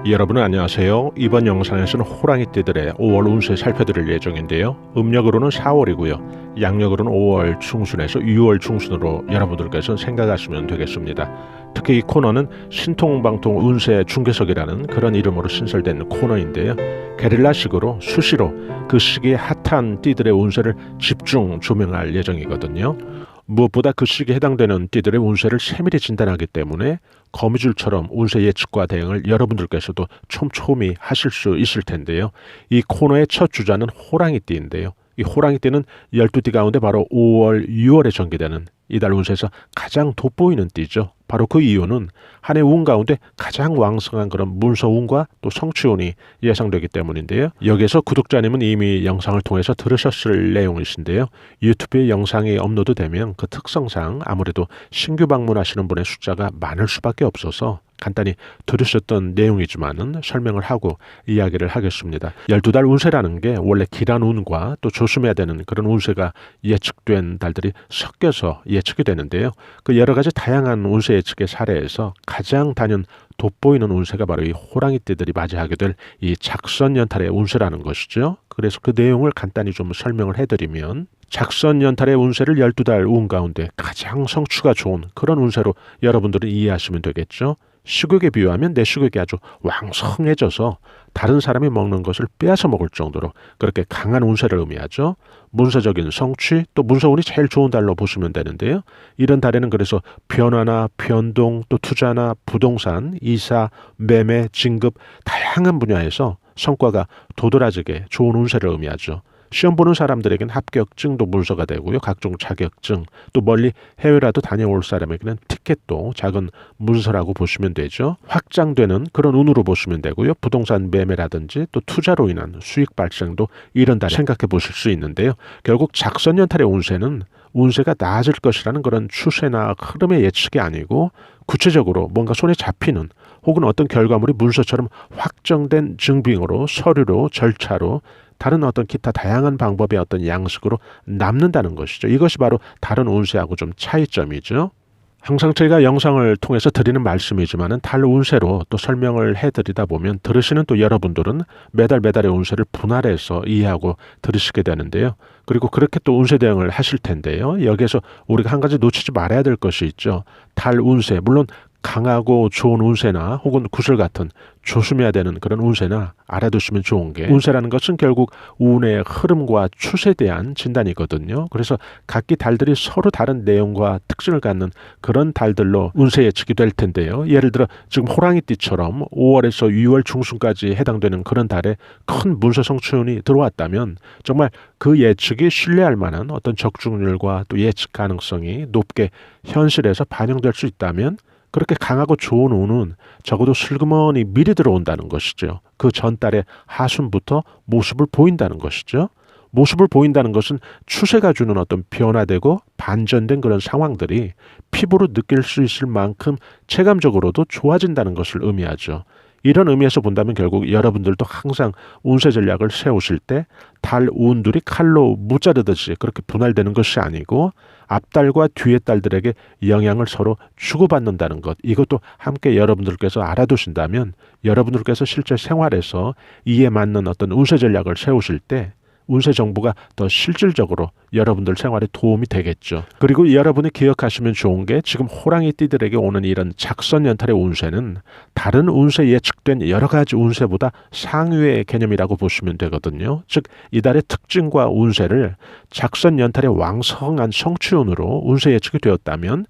여러분 안녕하세요. 이번 영상에서는 호랑이띠들의 5월 운세 살펴드릴 예정인데요. 음력으로는 4월이고요. 양력으로는 5월 중순에서 6월 중순으로 여러분들께서 생각하시면 되겠습니다. 특히 이 코너는 신통방통 운세 중계석이라는 그런 이름으로 신설된 코너인데요. 게릴라식으로 수시로 그 시기에 핫한 띠들의 운세를 집중 조명할 예정이거든요. 무엇보다 그 시기에 해당되는 띠들의 운세를 세밀히 진단하기 때문에 거미줄처럼 운세 예측과 대응을 여러분들께서도 촘촘히 하실 수 있을 텐데요. 이 코너의 첫 주자는 호랑이띠인데요. 이 호랑이띠는 12띠 가운데 바로 5월, 6월에 전개되는 이달 운세에서 가장 돋보이는 띠죠. 바로 그 이유는 한 해 운 가운데 가장 왕성한 그런 문서운과 또 성취운이 예상되기 때문인데요. 여기에서 구독자님은 이미 영상을 통해서 들으셨을 내용이신데요. 유튜브에 영상이 업로드되면 그 특성상 아무래도 신규 방문하시는 분의 숫자가 많을 수밖에 없어서 간단히 들으셨던 내용이지만은 설명을 하고 이야기를 하겠습니다. 12달 운세라는 게 원래 길한 운과 또 조심해야 되는 그런 운세가 예측된 달들이 섞여서 예측이 되는데요. 그 여러 가지 다양한 운세 예측의 사례에서 가장 단연 돋보이는 운세가 바로 이 호랑이띠들이 맞이하게 될 이 작선연탈의 운세라는 것이죠. 그래서 그 내용을 간단히 좀 설명을 해드리면 작선연탈의 운세를 12달 운 가운데 가장 성취가 좋은 그런 운세로 여러분들은 이해하시면 되겠죠. 식욕에 비유하면 내 식욕이 아주 왕성해져서 다른 사람이 먹는 것을 빼앗아 먹을 정도로 그렇게 강한 운세를 의미하죠. 문서적인 성취 또 문서운이 제일 좋은 달로 보시면 되는데요. 이런 달에는 그래서 변화나 변동 또 투자나 부동산, 이사, 매매, 진급 다양한 분야에서 성과가 도드라지게 좋은 운세를 의미하죠. 시험 보는 사람들에게는 합격증도 문서가 되고요. 각종 자격증, 또 멀리 해외라도 다녀올 사람에게는 티켓도 작은 문서라고 보시면 되죠. 확장되는 그런 운으로 보시면 되고요. 부동산 매매라든지 또 투자로 인한 수익 발생도 이런 달에 생각해 보실 수 있는데요. 결국 작선연탈의 운세는 운세가 나아질 것이라는 그런 추세나 흐름의 예측이 아니고 구체적으로 뭔가 손에 잡히는 혹은 어떤 결과물이 문서처럼 확정된 증빙으로 서류로 절차로 다른 어떤 기타 다양한 방법의 어떤 양식으로 남는다는 것이죠. 이것이 바로 다른 운세하고 좀 차이점이죠. 항상 저희가 영상을 통해서 드리는 말씀이지만은 달 운세로 또 설명을 해드리다 보면 들으시는 또 여러분들은 매달의 운세를 분할해서 이해하고 들으시게 되는데요. 그리고 그렇게 또 운세 대응을 하실 텐데요. 여기에서 우리가 한 가지 놓치지 말아야 될 것이 있죠. 달 운세, 물론 강하고 좋은 운세나 혹은 구슬 같은 조심해야 되는 그런 운세나 알아두시면 좋은 게 운세라는 것은 결국 운의 흐름과 추세에 대한 진단이거든요. 그래서 각기 달들이 서로 다른 내용과 특징을 갖는 그런 달들로 운세 예측이 될 텐데요. 예를 들어 지금 호랑이띠처럼 5월에서 6월 중순까지 해당되는 그런 달에 큰 문서 성취운이 들어왔다면 정말 그 예측이 신뢰할 만한 어떤 적중률과 또 예측 가능성이 높게 현실에서 반영될 수 있다면 그렇게 강하고 좋은 운은 적어도 슬그머니 미리 들어온다는 것이죠. 그 전달의 하순부터 모습을 보인다는 것이죠. 모습을 보인다는 것은 추세가 주는 어떤 변화되고 반전된 그런 상황들이 피부로 느낄 수 있을 만큼 체감적으로도 좋아진다는 것을 의미하죠. 이런 의미에서 본다면 결국 여러분들도 항상 운세 전략을 세우실 때 달 운들이 칼로 무자르듯이 그렇게 분할되는 것이 아니고 앞달과 뒤의 달들에게 영향을 서로 주고받는다는 것, 이것도 함께 여러분들께서 알아두신다면 여러분들께서 실제 생활에서 이에 맞는 어떤 운세 전략을 세우실 때 운세 정보가 더 실질적으로 여러분들 생활에 도움이 되겠죠. 그리고 여러분이 기억하시면 좋은 게 지금 호랑이띠들에게 오는 이런 작선연탈의 운세는 다른 운세 예측된 여러 가지 운세보다 상위의 개념이라고 보시면 되거든요. 즉 이달의 특징과 운세를 작선연탈의 왕성한 성취운으로 운세 예측이 되었다면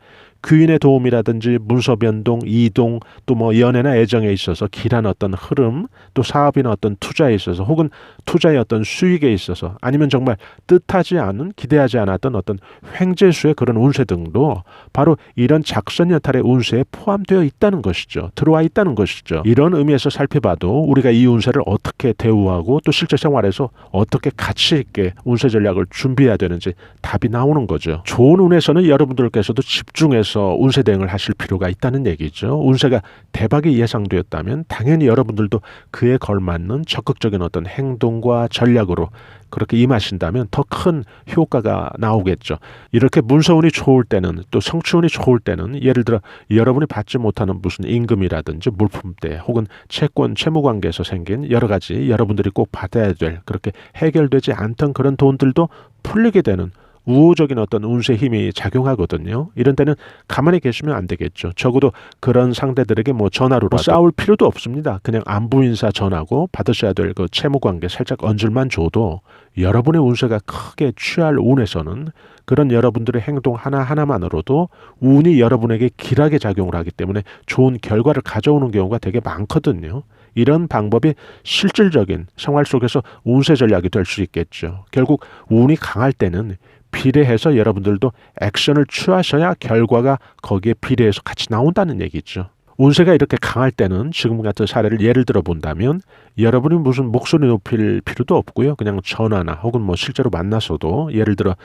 귀인의 도움이라든지 문서 변동, 이동, 또 뭐 연애나 애정에 있어서 길한 어떤 흐름, 또 사업이나 어떤 투자에 있어서 혹은 투자의 어떤 수익에 있어서 아니면 정말 뜻하지 않은 기대하지 않았던 어떤 횡재수의 그런 운세 등도 바로 이런 작선연탈의 운세에 포함되어 있다는 것이죠. 들어와 있다는 것이죠. 이런 의미에서 살펴봐도 우리가 이 운세를 어떻게 대우하고 또 실제 생활에서 어떻게 가치 있게 운세 전략을 준비해야 되는지 답이 나오는 거죠. 좋은 운에서는 여러분들께서도 집중해서 속에서 운세 대응을 하실 필요가 있다는 얘기죠. 운세가 대박이 예상되었다면 당연히 여러분들도 그에 걸맞는 적극적인 어떤 행동과 전략으로 그렇게 임하신다면 더 큰 효과가 나오겠죠. 이렇게 문서운이 좋을 때는, 또 성취운이 좋을 때는, 예를 들어 여러분이 받지 못하는 무슨 임금이라든지 물품대 혹은 채권, 채무관계에서 생긴 여러 가지 여러분들이 꼭 받아야 될, 그렇게 해결되지 않던 그런 돈들도 풀리게 되는 우호적인 어떤 운세 힘이 작용하거든요. 이런 때는 가만히 계시면 안 되겠죠. 적어도 그런 상대들에게 뭐 전화로 싸울 필요도 없습니다. 그냥 안부 인사 전하고 받으셔야 될 그 채무관계 살짝 얹을만 줘도 여러분의 운세가 크게 취할 운에서는 그런 여러분들의 행동 하나하나만으로도 운이 여러분에게 길하게 작용을 하기 때문에 좋은 결과를 가져오는 경우가 되게 많거든요. 이런 방법이 실질적인 생활 속에서 운세 전략이 될 수 있겠죠. 결국 운이 강할 때는 비례해서 여러분들도 액션을 취하셔야 결과가 거기에 비례해서 같이 나온다는 얘기죠. 운세가 이렇게 강할 때는 지금 같은 사례를 예를 들어 본다면 여러분이 무슨 목소리 높일 필요도 없고요. 그냥 전화나 혹은 뭐 실제로 만나서도 예를 들어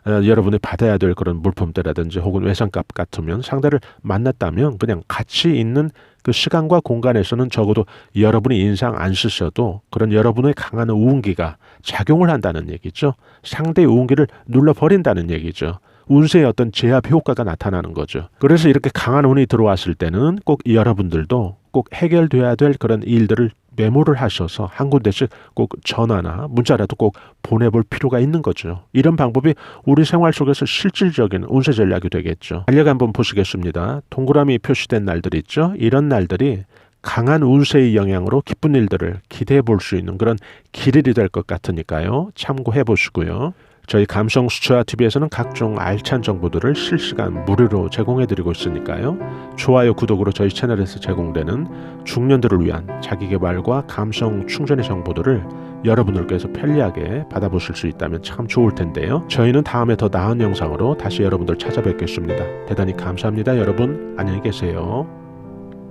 여러분이 받아야 될 그런 물품들이라든지 혹은 외상값 같으면 상대를 만났다면 그냥 같이 있는 그 시간과 공간에서는 적어도 여러분이 인상 안 쓰셔도 그런 여러분의 강한 우운기가 작용을 한다는 얘기죠. 상대의 우운기를 눌러버린다는 얘기죠. 운세의 어떤 제압 효과가 나타나는 거죠. 그래서 이렇게 강한 운이 들어왔을 때는 꼭 여러분들도 꼭 해결돼야 될 그런 일들을 메모를 하셔서 한 군데씩 꼭 전화나 문자라도 꼭 보내볼 필요가 있는 거죠. 이런 방법이 우리 생활 속에서 실질적인 운세 전략이 되겠죠. 달력 한번 보시겠습니다. 동그라미 표시된 날들 있죠. 이런 날들이 강한 운세의 영향으로 기쁜 일들을 기대해 볼 수 있는 그런 기일이 될 것 같으니까요. 참고해 보시고요. 저희 감성수채화TV에서는 각종 알찬 정보들을 실시간 무료로 제공해드리고 있으니까요. 좋아요, 구독으로 저희 채널에서 제공되는 중년들을 위한 자기계발과 감성 충전의 정보들을 여러분들께서 편리하게 받아보실 수 있다면 참 좋을 텐데요. 저희는 다음에 더 나은 영상으로 다시 여러분들 찾아뵙겠습니다. 대단히 감사합니다. 여러분 안녕히 계세요.